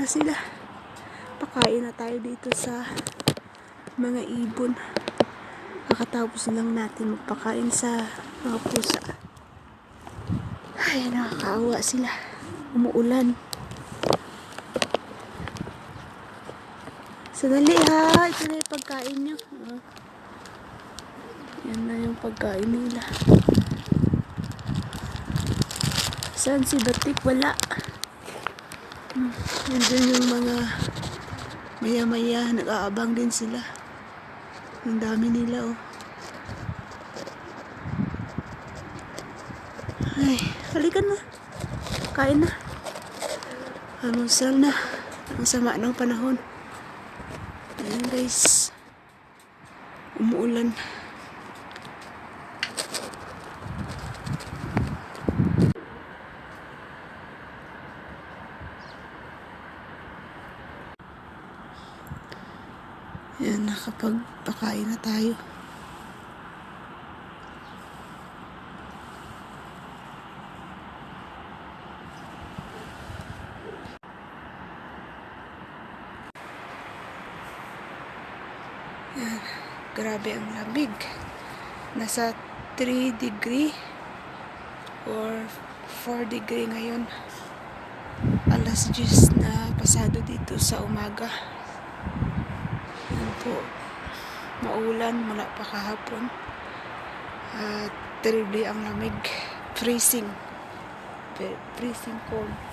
na sila. Pakain na tayo dito sa mga ibon. Kakatapos lang natin magpakain sa mga pusa. Ay, nakakaawa sila. Umuulan. Sandali ha, ito na yung pagkain nyo. Yan na yung pagkain nila. Saan si Batik? Wala. Nandun yung mga maya-maya, nag-aabang din sila. Ang dami nila, oh. Ay, halika na. Kain na. Almusal na. Ang sama ng panahon. Ayan guys. Umuulan. Yan, nakapagpakain na tayo. Yan, grabe ang lamig. Nasa 3 degree or 4 degree ngayon. Alas 10 na pasado dito sa umaga. Yan po, maulan mula pa kahapon. Terrible ang lamig. Freezing cold.